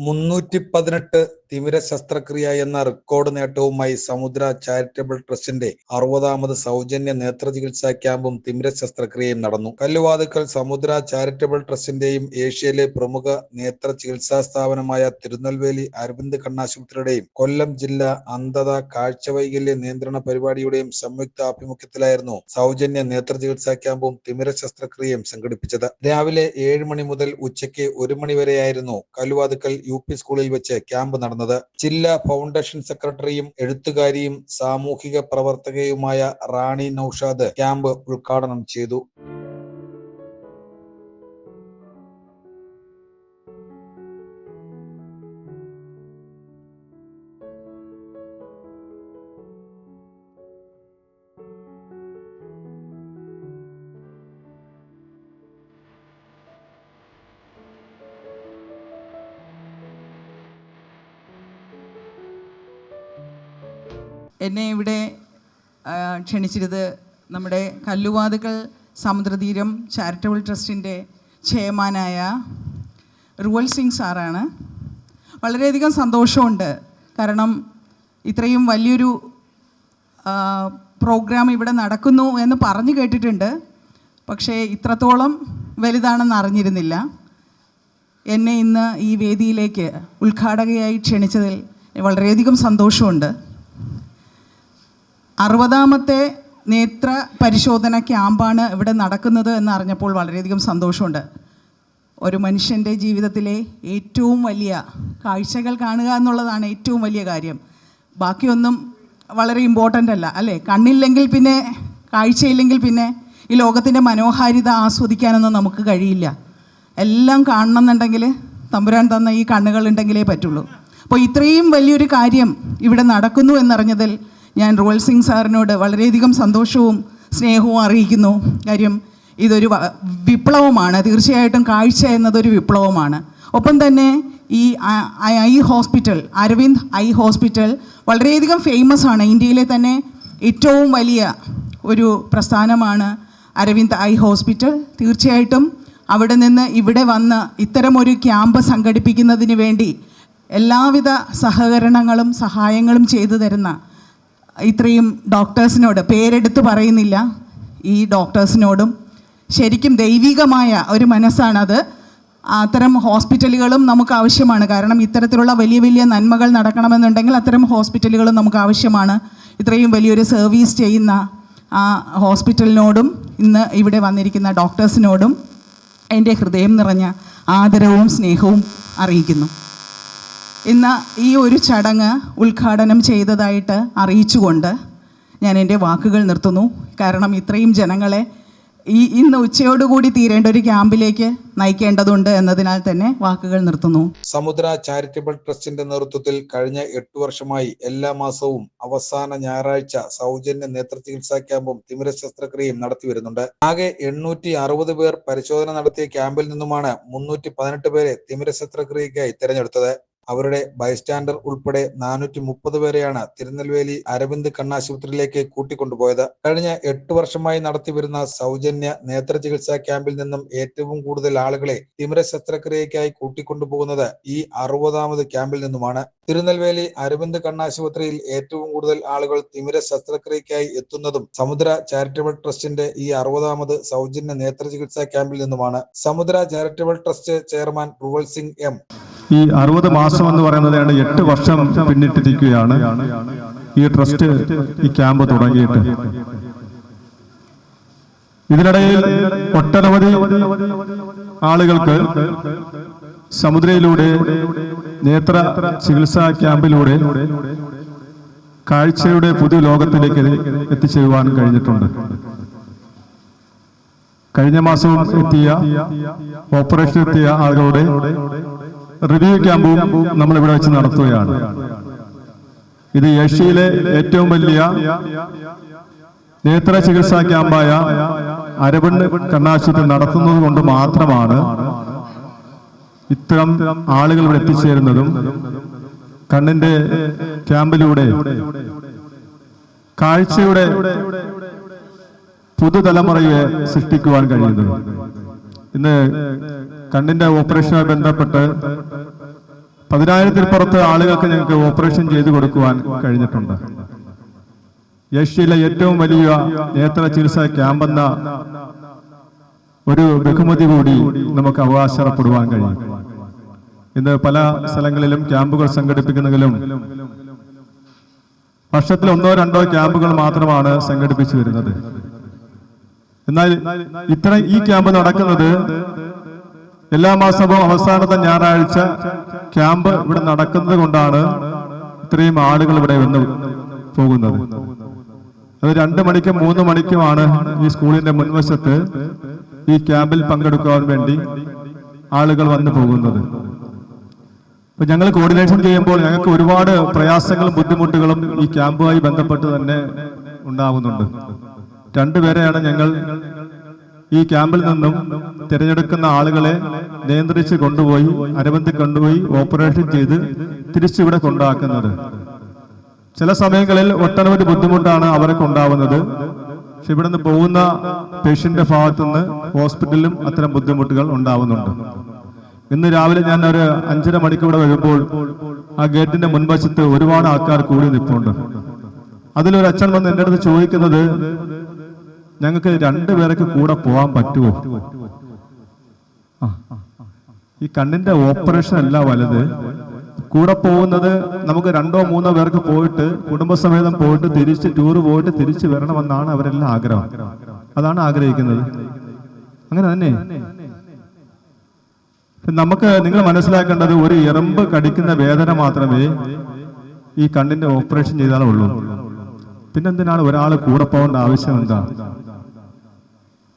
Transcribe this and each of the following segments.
318 തിമിര ശസ്ത്രക്രിയ എന്ന റെക്കോർഡ് നേട്ടവുമായി സമുദ്ര ചാരിറ്റബിൾ ട്രസ്റ്റിന്റെ 60ാമത് സൗജന്യ നേത്രചികിത്സാ ക്യാമ്പും തിമിര ശസ്ത്രക്രിയയും നടന്നു. കല്ലുവാതുക്കൽ സമുദ്ര ചാരിറ്റബിൾ ട്രസ്റ്റിന്റെയും ഏഷ്യയിലെ പ്രമുഖ നേത്ര ചികിത്സാ സ്ഥാപനമായ തിരുനെൽവേലി അരവിന്ദ് കണ്ണാശുപത്രിയുടെയും കൊല്ലം ജില്ലാ അന്ധത കാഴ്ചവൈകല്യ നിയന്ത്രണ പരിപാടിയുടെയും സംയുക്താഭിമുഖ്യത്തിലായിരുന്നു സൗജന്യ നേത്രചികിത്സാ ക്യാമ്പും തിമിര ശസ്ത്രക്രിയയും സംഘടിപ്പിച്ചത്. രാവിലെ 7 മണി മുതൽ ഉച്ചയ്ക്ക് 1 മണി വരെയായിരുന്നു കല്ലുവാതുക്കൽ UP സ്കൂളിൽ വെച്ച് ക്യാമ്പ് നടന്നത്. ജില്ലാ ഫൗണ്ടേഷൻ സെക്രട്ടറിയും എഴുത്തുകാരിയും സാമൂഹിക പ്രവർത്തകയുമായ റാണി നൌഷാദ് ക്യാമ്പ് ഉദ്ഘാടനം ചെയ്തു. എന്നെ ഇവിടെ ക്ഷണിച്ചിരുന്നത് നമ്മുടെ കല്ലുവാതുക്കൽ സമുദ്രതീരം ചാരിറ്റബിൾ ട്രസ്റ്റിൻ്റെ ചെയർമാനായ റുവൽ സിംഗ് സാറാണ്. വളരെയധികം സന്തോഷമുണ്ട്. കാരണം ഇത്രയും വലിയൊരു പ്രോഗ്രാം ഇവിടെ നടക്കുന്നു എന്ന് പറഞ്ഞു കേട്ടിട്ടുണ്ട്. പക്ഷേ ഇത്രത്തോളം വലുതാണെന്ന് അറിഞ്ഞിരുന്നില്ല. എന്നെ ഇന്ന് ഈ വേദിയിലേക്ക് ഉദ്ഘാടകയായി ക്ഷണിച്ചതിൽ വളരെയധികം സന്തോഷമുണ്ട്. 60ാമത്തെ നേത്ര പരിശോധന ക്യാമ്പാണ് ഇവിടെ നടക്കുന്നത് എന്നറിഞ്ഞപ്പോൾ വളരെയധികം സന്തോഷമുണ്ട്. ഒരു മനുഷ്യൻ്റെ ജീവിതത്തിലെ ഏറ്റവും വലിയ കാഴ്ചകൾ കാണുക എന്നുള്ളതാണ് ഏറ്റവും വലിയ കാര്യം. ബാക്കിയൊന്നും വളരെ ഇമ്പോർട്ടൻ്റ് അല്ല, അല്ലേ? കണ്ണില്ലെങ്കിൽ പിന്നെ, കാഴ്ചയില്ലെങ്കിൽ പിന്നെ ഈ ലോകത്തിൻ്റെ മനോഹാരിത ആസ്വദിക്കാനൊന്നും നമുക്ക് കഴിയില്ല. എല്ലാം കാണണമെന്നുണ്ടെങ്കിൽ തമ്പുരാൻ തന്ന ഈ കണ്ണുകളുണ്ടെങ്കിലേ പറ്റുള്ളൂ. അപ്പോൾ ഇത്രയും വലിയൊരു കാര്യം ഇവിടെ നടക്കുന്നു എന്നറിഞ്ഞതിൽ ഞാൻ റുവൽ സിംഗ് സാറിനോട് വളരെയധികം സന്തോഷവും സ്നേഹവും അറിയിക്കുന്നു. കാര്യം ഇതൊരു വിപ്ലവമാണ്. തീർച്ചയായിട്ടും കാഴ്ച എന്നതൊരു വിപ്ലവമാണ്. ഒപ്പം തന്നെ ഈ eye hospital, Aravind eye hospital വളരെയധികം ഫേമസ് ആണ്. ഇന്ത്യയിലെ തന്നെ ഏറ്റവും വലിയ ഒരു പ്രസ്ഥാനമാണ് അരവിന്ദ് ഐ ഹോസ്പിറ്റൽ. തീർച്ചയായിട്ടും അവിടെ നിന്ന് ഇവിടെ വന്ന് ഇത്തരമൊരു ക്യാമ്പ് സംഘടിപ്പിക്കുന്നതിന് വേണ്ടി എല്ലാവിധ സഹകരണങ്ങളും സഹായങ്ങളും ചെയ്തു തരുന്ന ഇത്രയും ഡോക്ടേഴ്സിനോട്, പേരെടുത്ത് പറയുന്നില്ല, ഈ ഡോക്ടേഴ്സിനോടും ശരിക്കും ദൈവികമായ ഒരു മനസ്സാണത്. അത്തരം ഹോസ്പിറ്റലുകളും നമുക്ക് ആവശ്യമാണ്. കാരണം ഇത്തരത്തിലുള്ള വലിയ വലിയ നന്മകൾ നടക്കണമെന്നുണ്ടെങ്കിൽ അത്തരം ഹോസ്പിറ്റലുകളും നമുക്ക് ആവശ്യമാണ്. ഇത്രയും വലിയൊരു സർവീസ് ചെയ്യുന്ന ആ ഹോസ്പിറ്റലിനോടും ഇന്ന് ഇവിടെ വന്നിരിക്കുന്ന ഡോക്ടേഴ്സിനോടും എൻ്റെ ഹൃദയം നിറഞ്ഞ ആദരവും സ്നേഹവും അറിയിക്കുന്നു. ഇന്ന് ഈ ഒരു ചടങ്ങ് ഉദ്ഘാടനം ചെയ്തതായിട്ട് അറിയിച്ചുകൊണ്ട് ഞാൻ എൻ്റെ വാക്കുകൾ നിർത്തുന്നു. കാരണം ഇത്രയും ജനങ്ങളെ ഇന്ന് ഉച്ചയോടുകൂടി തീരേണ്ട ഒരു ക്യാമ്പിലേക്ക് നയിക്കേണ്ടതുണ്ട് എന്നതിനാൽ തന്നെ വാക്കുകൾ നിർത്തുന്നു. സമുദ്ര ചാരിറ്റബിൾ ട്രസ്റ്റിന്റെ നേതൃത്വത്തിൽ കഴിഞ്ഞ 8 വർഷമായി എല്ലാ മാസവും അവസാന ഞായറാഴ്ച സൗജന്യ നേത്രചികിത്സാ ക്യാമ്പും തിമിര ശസ്ത്രക്രിയയും നടത്തി വരുന്നുണ്ട്. ആകെ 860 പേർ പരിശോധന നടത്തിയ ക്യാമ്പിൽ നിന്നുമാണ് 318 പേരെ തിമിര ശസ്ത്രക്രിയയ്ക്കായി തിരഞ്ഞെടുത്തത്. അവരുടെ ബൈസ്റ്റാൻഡർ ഉൾപ്പെടെ 430 പേരെയാണ് തിരുനെൽവേലി അരവിന്ദ് കണ്ണാശുപത്രിയിലേക്ക് കൂട്ടിക്കൊണ്ടുപോയത്. കഴിഞ്ഞ 8 വർഷമായി നടത്തിവരുന്ന സൗജന്യ നേത്ര ചികിത്സാ ക്യാമ്പിൽ നിന്നും ഏറ്റവും കൂടുതൽ ആളുകളെ തിമിര ശസ്ത്രക്രിയയ്ക്കായി കൂട്ടിക്കൊണ്ടുപോകുന്നത് ഈ 60ാമത് ക്യാമ്പിൽ നിന്നുമാണ്. തിരുനെൽവേലി അരവിന്ദ് കണ്ണാശുപത്രിയിൽ ഏറ്റവും കൂടുതൽ ആളുകൾ തിമിര ശസ്ത്രക്രിയയ്ക്കായി എത്തുന്നതും സമുദ്ര ചാരിറ്റബിൾ ട്രസ്റ്റിന്റെ ഈ 60ാമത് സൗജന്യ നേത്ര ചികിത്സാ ക്യാമ്പിൽ നിന്നുമാണ്. സമുദ്ര charitable trust chairman Ruval Singh M ഈ 60 മാസം എന്ന് പറയുന്നത് 8 വർഷം പിന്നിട്ടിരിക്കുകയാണ് ഈ ട്രസ്റ്റ് ഈ ക്യാമ്പ് തുടങ്ങിയിട്ട്. ഇതിനിടയിൽ ഒട്ടനവധി ആളുകൾക്ക് സമുദ്രയിലൂടെ നേത്ര ചികിത്സാ ക്യാമ്പിലൂടെ കാഴ്ചയുടെ പുതിയ ലോകത്തിലേക്ക് എത്തിച്ചേരുവാൻ കഴിഞ്ഞിട്ടുണ്ട്. കഴിഞ്ഞ മാസവും ഓപ്പറേഷൻ എത്തിയ ആളുകളുടെ റിവ്യൂ ക്യാമ്പും നമ്മൾ ഇവിടെ വെച്ച് നടത്തുകയാണ്. ഇത് ഏഷ്യയിലെ ഏറ്റവും വലിയ നേത്ര ചികിത്സാ ക്യാമ്പായ അരവിന്ദ് കണ്ണാശുപത്രി നടത്തുന്നത് കൊണ്ട് മാത്രമാണ് ഇത്തരം ആളുകൾ ഇവിടെ എത്തിച്ചേരുന്നതും കണ്ണിന്റെ ക്യാമ്പിലൂടെ കാഴ്ചയുടെ പുതുതലമുറയെ സൃഷ്ടിക്കുവാൻ കഴിയുന്നത്. ഇന്ന് കണ്ണിന്റെ ഓപ്പറേഷനുമായി ബന്ധപ്പെട്ട് 10,000-ൽ പുറത്ത് ആളുകൾക്ക് ഞങ്ങൾക്ക് ഓപ്പറേഷൻ ചെയ്തു കൊടുക്കുവാൻ കഴിഞ്ഞിട്ടുണ്ട്. ഏഷ്യയിലെ ഏറ്റവും വലിയ നേത്ര ചികിത്സാ ക്യാമ്പെന്ന ഒരു ബഹുമതി കൂടി നമുക്ക് അവകാശപ്പെടുവാൻ കഴിയും. ഇന്ന് പല സ്ഥലങ്ങളിലും ക്യാമ്പുകൾ സംഘടിപ്പിക്കുന്നതിലും വർഷത്തിൽ 1-2 ക്യാമ്പുകൾ മാത്രമാണ് സംഘടിപ്പിച്ചു വരുന്നത്. എന്നാൽ ഈ ക്യാമ്പ് നടക്കുന്നത് എല്ലാ മാസവും അവസാനത്തെ ഞായറാഴ്ച ക്യാമ്പ് ഇവിടെ നടക്കുന്നത് കൊണ്ടാണ് ഇത്രയും ആളുകൾ ഇവിടെ വന്ന് പോകുന്നത്. അത് 2 മണിക്കും 3 മണിക്കുമാണ് ഈ സ്കൂളിന്റെ മുൻവശത്ത് ഈ ക്യാമ്പിൽ പങ്കെടുക്കാൻ വേണ്ടി ആളുകൾ വന്നു പോകുന്നത്. അപ്പൊ ഞങ്ങൾ കോർഡിനേഷൻ ചെയ്യുമ്പോൾ ഞങ്ങൾക്ക് ഒരുപാട് പ്രയാസങ്ങളും ബുദ്ധിമുട്ടുകളും ഈ ക്യാമ്പുമായി ബന്ധപ്പെട്ട് തന്നെ ഉണ്ടാവുന്നുണ്ട്. 2 പേരെയാണ് ഞങ്ങൾ ഈ ക്യാമ്പിൽ നിന്നും തിരഞ്ഞെടുക്കുന്ന ആളുകളെ നിയന്ത്രിച്ച് കൊണ്ടുപോയി അനുബന്ധി കൊണ്ടുപോയി ഓപ്പറേഷൻ ചെയ്ത് തിരിച്ചിവിടെ കൊണ്ടാക്കുന്നത്. ചില സമയങ്ങളിൽ ഒട്ടനവധി ബുദ്ധിമുട്ടാണ് അവർക്ക് ഉണ്ടാവുന്നത്. പക്ഷെ ഇവിടെ നിന്ന് പോകുന്ന പേഷ്യന്റെ ഭാഗത്തുനിന്ന് ഹോസ്പിറ്റലിലും അത്തരം ബുദ്ധിമുട്ടുകൾ ഉണ്ടാവുന്നുണ്ട്. ഇന്ന് രാവിലെ ഞാൻ ഒരു 5:30 മണിക്ക് ഇവിടെ വരുമ്പോൾ ആ ഗേറ്റിന്റെ മുൻവശത്ത് ഒരുപാട് ആൾക്കാർ കൂടി നിൽപ്പുണ്ട്. അതിലൊരു അച്ഛൻ വന്ന് എൻ്റെ അടുത്ത് ചോദിക്കുന്നത്, ഞങ്ങൾക്ക് 2 പേർക്ക് കൂടെ പോകാൻ പറ്റുമോ? ഈ കണ്ണിന്റെ ഓപ്പറേഷൻ അല്ല വലുത്, കൂടെ പോകുന്നത് നമുക്ക് 2-3 പേർക്ക് പോയിട്ട് കുടുംബസമേതം പോയിട്ട് തിരിച്ച് ടൂറ് പോയിട്ട് തിരിച്ചു വരണമെന്നാണ് അവരെല്ലാം ആഗ്രഹം. അതാണ് ആഗ്രഹിക്കുന്നത്. അങ്ങനെ തന്നെ നമുക്ക് നിങ്ങൾ മനസ്സിലാക്കേണ്ടത്, ഒരു എറുമ്പ് കടിക്കുന്ന വേദന മാത്രമേ ഈ കണ്ണിന്റെ ഓപ്പറേഷൻ ചെയ്താലേ ഉള്ളൂ. പിന്നെന്തിനാണ് ഒരാൾ കൂടെ പോകേണ്ട ആവശ്യം എന്താ?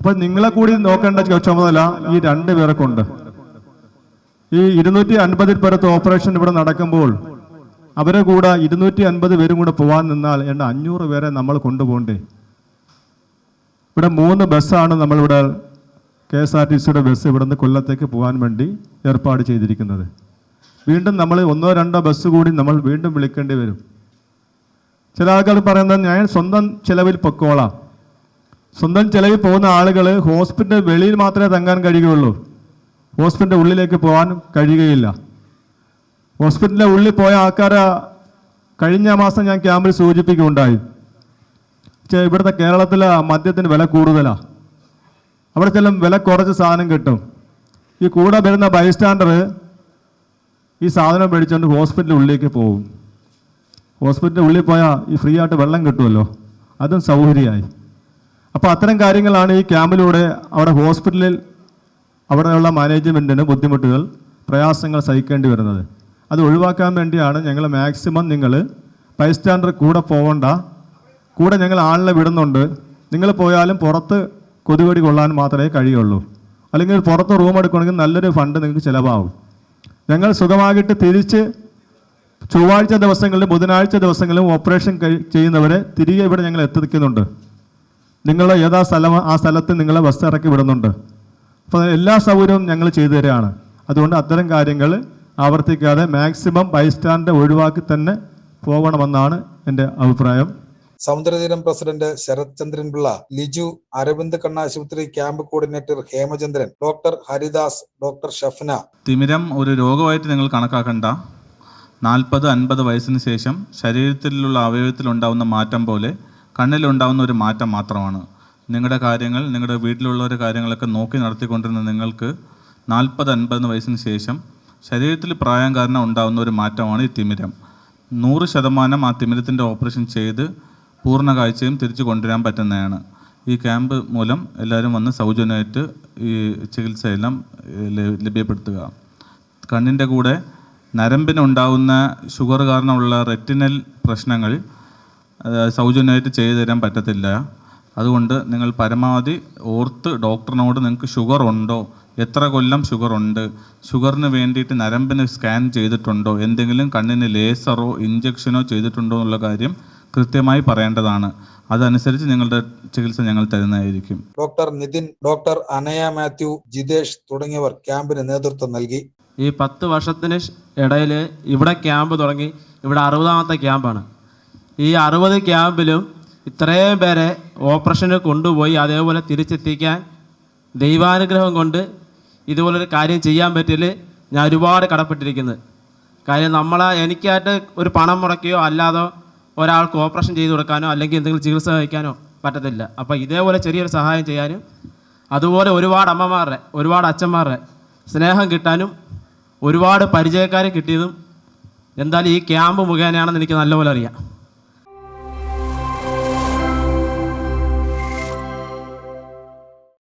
അപ്പൊ നിങ്ങളെ കൂടി നോക്കേണ്ട ചുമതല ഈ 2 പേർക്കുണ്ട്. ഈ 250 പേർക്ക് ഓപ്പറേഷൻ ഇവിടെ നടക്കുമ്പോൾ അവരെ കൂടെ 250 പേരും കൂടെ പോകാൻ നിന്നാൽ 500 പേരെ നമ്മൾ കൊണ്ടുപോകണ്ടേ? ഇവിടെ 3 ബസ്സാണ് നമ്മളിവിടെ KSRTCയുടെ ബസ് ഇവിടെ നിന്ന് കൊല്ലത്തേക്ക് പോകാൻ വേണ്ടി ഏർപ്പാട് ചെയ്തിരിക്കുന്നത്. വീണ്ടും നമ്മൾ 1-2 ബസ് കൂടി നമ്മൾ വീണ്ടും വിളിക്കേണ്ടി വരും. ചില ആളുകൾ പറയുന്നത്, ഞാൻ സ്വന്തം ചെലവിൽ പൊക്കോളാം. സ്വന്തം ചെലവിൽ പോകുന്ന ആളുകൾ ഹോസ്പിറ്റൽ വെളിയിൽ മാത്രമേ തങ്ങാൻ കഴിയുകയുള്ളൂ. ഹോസ്പിറ്റലിൻ്റെ ഉള്ളിലേക്ക് പോകാൻ കഴിയുകയില്ല. ഹോസ്പിറ്റലിൻ്റെ ഉള്ളിൽ പോയ ആൾക്കാരെ കഴിഞ്ഞ മാസം ഞാൻ ക്യാമ്പിൽ സൂചിപ്പിക്കുകയുണ്ടായി. ഇവിടുത്തെ കേരളത്തിലെ മദ്യത്തിന് വില കൂടുതലാണ്. അവിടെ ചെല്ലും വില കുറച്ച് സാധനം കിട്ടും. ഈ കൂടെ വരുന്ന ബൈസ്റ്റാൻഡർ ഈ സാധനം മേടിച്ചുകൊണ്ട് ഹോസ്പിറ്റലിൻ്റെ ഉള്ളിലേക്ക് പോകും. ഹോസ്പിറ്റലിൻ്റെ ഉള്ളിൽ പോയാൽ ഈ ഫ്രീ ആയിട്ട് വെള്ളം കിട്ടുമല്ലോ, അതും സൗകര്യമായി. അപ്പോൾ അത്തരം കാര്യങ്ങളാണ് ഈ ക്യാമ്പിലൂടെ അവിടെ ഹോസ്പിറ്റലിൽ അവിടെയുള്ള മാനേജ്മെൻറ്റിന് ബുദ്ധിമുട്ടുകൾ പ്രയാസങ്ങൾ സഹിക്കേണ്ടി വരുന്നത്. അത് ഒഴിവാക്കാൻ വേണ്ടിയാണ് ഞങ്ങൾ മാക്സിമം നിങ്ങൾ ബൈസ്റ്റാൻഡർ കൂടെ പോകണ്ട, കൂടെ ഞങ്ങൾ ആളിനെ വിടുന്നുണ്ട്. നിങ്ങൾ പോയാലും പുറത്ത് കൊതുകടി കൊള്ളാൻ മാത്രമേ കഴിയുള്ളൂ. അല്ലെങ്കിൽ പുറത്ത് റൂം എടുക്കണമെങ്കിൽ നല്ലൊരു ഫണ്ട് നിങ്ങൾക്ക് ചിലവാകും. ഞങ്ങൾ സുഖമായിട്ട് തിരിച്ച് ചൊവ്വാഴ്ച ദിവസങ്ങളിലും ബുധനാഴ്ച ദിവസങ്ങളിലും ഓപ്പറേഷൻ ചെയ്യുന്നവരെ തിരികെ ഇവിടെ ഞങ്ങൾ എത്തിക്കുന്നുണ്ട്. നിങ്ങളുടെ ഏതാ സ്ഥലം ആ സ്ഥലത്ത് നിങ്ങളെ ബസ് ഇറക്കി വിടുന്നുണ്ട്. അപ്പോൾ എല്ലാ സൗകര്യവും ഞങ്ങൾ ചെയ്തു തരികയാണ്. അതുകൊണ്ട് അത്തരം കാര്യങ്ങൾ ആവർത്തിക്കാതെ മാക്സിമം ബൈസ്റ്റാൻഡ് ഒഴിവാക്കി തന്നെ പോകണമെന്നാണ് എൻ്റെ അഭിപ്രായം. സമുദ്രതീരം പ്രസിഡന്റ് ശരത് ചന്ദ്രൻ പിള്ള, ലിജു, അരവിന്ദ് കണ്ണാശുപത്രി camp coordinator Hemachandran, doctor Haridas, doctor Shafna. തിമിരം ഒരു രോഗമായിട്ട് നിങ്ങൾ കണക്കാക്കണ്ട. 40-50 വയസ്സിന് ശേഷം ശരീരത്തിലുള്ള അവയവത്തിലുണ്ടാവുന്ന മാറ്റം പോലെ കണ്ണിലുണ്ടാവുന്ന ഒരു മാറ്റം മാത്രമാണ്. നിങ്ങളുടെ കാര്യങ്ങൾ, നിങ്ങളുടെ വീട്ടിലുള്ളവരുടെ കാര്യങ്ങളൊക്കെ നോക്കി നടത്തിക്കൊണ്ടിരുന്ന നിങ്ങൾക്ക് 40-50 വയസ്സിന് ശേഷം ശരീരത്തിൽ പ്രായം കാരണം ഉണ്ടാകുന്ന ഒരു മാറ്റമാണ് ഈ തിമിരം. 100% ആ തിമിരത്തിൻ്റെ ഓപ്പറേഷൻ ചെയ്ത് പൂർണ്ണ കാഴ്ചയും തിരിച്ചു കൊണ്ടുവരാൻ പറ്റുന്നതാണ്. ഈ ക്യാമ്പ് മൂലം എല്ലാവരും വന്ന് സൗജന്യമായിട്ട് ഈ ചികിത്സയെല്ലാം ലഭ്യപ്പെടുത്തുക. കണ്ണിൻ്റെ കൂടെ നരമ്പിനുണ്ടാകുന്ന ഷുഗർ കാരണമുള്ള റെറ്റിനൽ പ്രശ്നങ്ങൾ സൗജന്യമായിട്ട് ചെയ്തു തരാൻ പറ്റത്തില്ല. അതുകൊണ്ട് നിങ്ങൾ പരമാവധി ഓർത്ത് ഡോക്ടറിനോട് നിങ്ങൾക്ക് ഷുഗർ ഉണ്ടോ, എത്ര കൊല്ലം ഷുഗർ ഉണ്ട്, ഷുഗറിന് വേണ്ടിയിട്ട് നരമ്പിന് സ്കാൻ ചെയ്തിട്ടുണ്ടോ, എന്തെങ്കിലും കണ്ണിന് ലേസറോ ഇഞ്ചക്ഷനോ ചെയ്തിട്ടുണ്ടോ എന്നുള്ള കാര്യം കൃത്യമായി പറയേണ്ടതാണ്. അതനുസരിച്ച് നിങ്ങളുടെ ചികിത്സ ഞങ്ങൾ തരുന്നതായിരിക്കും. ഡോക്ടർ നിതിൻ, ഡോക്ടർ അനയ മാത്യു, ജിതേഷ് തുടങ്ങിയവർ ക്യാമ്പിന് നേതൃത്വം നൽകി. ഈ 10 വർഷത്തിന് ഇടയിൽ ഇവിടെ ക്യാമ്പ് തുടങ്ങി, ഇവിടെ 60ാമത്തെ ക്യാമ്പാണ്. ഈ 60 ക്യാമ്പിലും ഇത്രയും പേരെ ഓപ്പറേഷന് കൊണ്ടുപോയി അതേപോലെ തിരിച്ചെത്തിക്കാൻ ദൈവാനുഗ്രഹം കൊണ്ട് ഇതുപോലൊരു കാര്യം ചെയ്യാൻ പറ്റിയതിൽ ഞാൻ ഒരുപാട് കടപ്പെട്ടിരിക്കുന്നത്. കാര്യം എനിക്കായിട്ട് ഒരു പണം മുടക്കുകയോ അല്ലാതെ ഒരാൾക്ക് ഓപ്പറേഷൻ ചെയ്ത് കൊടുക്കാനോ അല്ലെങ്കിൽ എന്തെങ്കിലും ചികിത്സ കഴിക്കാനോ പറ്റത്തില്ല. അപ്പോൾ ഇതേപോലെ ചെറിയൊരു സഹായം ചെയ്യാനും അതുപോലെ ഒരുപാട് അമ്മമാരുടെ ഒരുപാട് അച്ഛന്മാരുടെ സ്നേഹം കിട്ടാനും ഒരുപാട് പരിചയക്കാരെ കിട്ടിയതും എന്തായാലും ഈ ക്യാമ്പ് മുഖേനയാണെന്ന് എനിക്ക് നല്ലപോലെ അറിയാം.